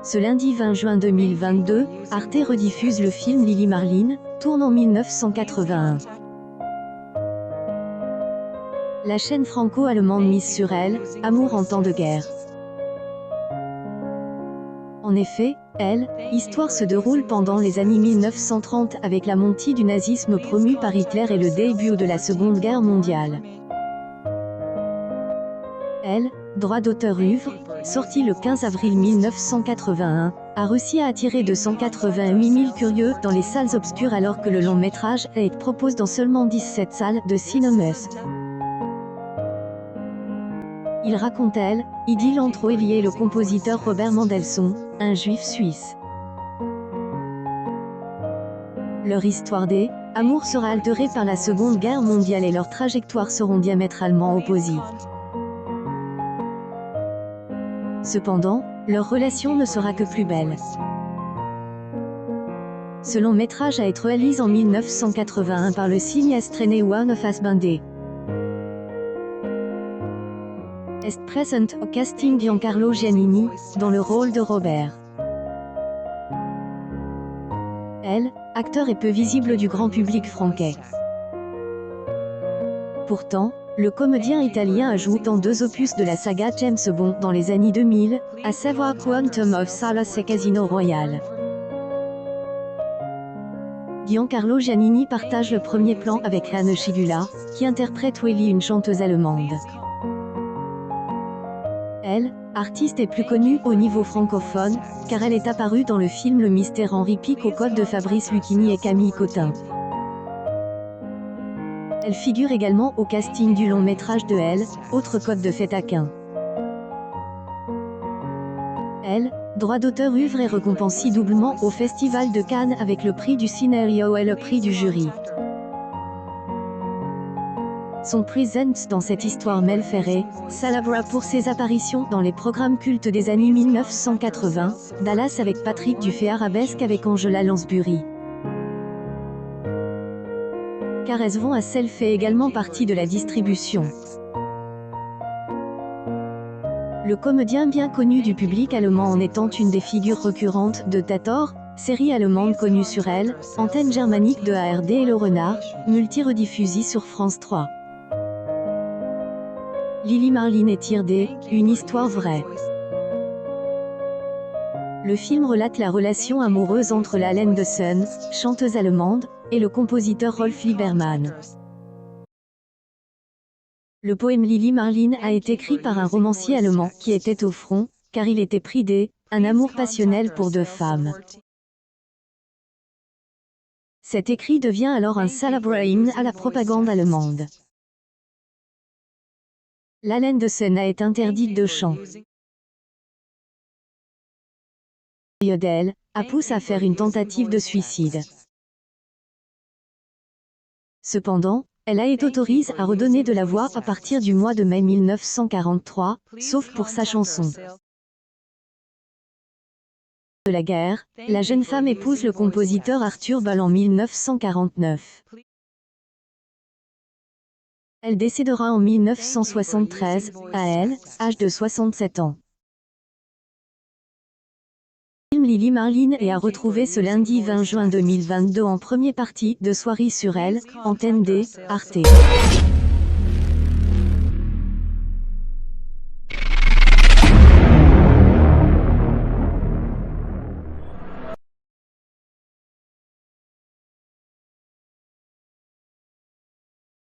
Ce lundi 20 juin 2022, Arte rediffuse le film Lili Marleen, tourne en 1981. La chaîne franco-allemande mise sur elle, Amour en temps de guerre. En effet, histoire se déroule pendant les années 1930 avec la montée du nazisme promu par Hitler et le début de la Seconde Guerre mondiale. Droit d'auteur œuvre, sorti le 15 avril 1981, a réussi à attirer 288 000 curieux dans les salles obscures alors que le long métrage est proposé dans seulement 17 salles de cinéma. Il raconte idylle entre Olivier et le compositeur Robert Mendelssohn, un juif suisse. Leur histoire d'amour sera altérée par la Seconde Guerre mondiale et leurs trajectoires seront diamétralement opposées. Cependant, leur relation ne sera que plus belle. Ce long métrage a été réalisé en 1981 par le cinéaste René Werner Fassbinder. Est présent au casting Giancarlo Giannini, dans le rôle de Robert. Acteur et peu visible du grand public français. Pourtant, le comédien italien a joué dans 2 opus de la saga James Bond dans les années 2000, à savoir Quantum of Solace et Casino Royale. Giancarlo Giannini partage le premier plan avec Anne Schygulla, qui interprète Willy, une chanteuse allemande. Artiste est plus connue au niveau francophone, car elle est apparue dans le film Le Mystère Henri Pic aux côtes de Fabrice Lucchini et Camille Cotin. Elle figure également au casting du long métrage de autre côte de Fétaquin. Droit d'auteur œuvre est récompensé doublement au Festival de Cannes avec le prix du scénario et le prix du jury. Son présence dans cette histoire mêle ferrée, célèbre pour ses apparitions dans les programmes cultes des années 1980, Dallas avec Patrick Dufay, Arabesque avec Angela Lansbury. Caresse Von Hassel fait également partie de la distribution. Le comédien bien connu du public allemand en étant une des figures récurrentes de Tator, série allemande connue sur antenne germanique de ARD et Le Renard, multi-rediffusée sur France 3. Lili Marleen et Tirdé, une histoire vraie. Le film relate la relation amoureuse entre la Mendelssohn, chanteuse allemande, et le compositeur Rolf Liebermann. Le poème Lili Marleen a été écrit par un romancier allemand qui était au front, car il était pris un amour passionnel pour 2 femmes. Cet écrit devient alors un célèbre hymne à la propagande allemande. La Mendelssohn a été interdite de chant. A poussé à faire une tentative de suicide. Cependant, elle a été autorisée à redonner de la voix à partir du mois de mai 1943, sauf pour sa chanson. De la guerre, la jeune femme épouse le compositeur Arthur Ball en 1949. Elle décédera en 1973, à âge de 67 ans. Le film Lili Marleen est à retrouver ce lundi 20 juin 2022 en première partie de soirée sur Antenne D, Arte.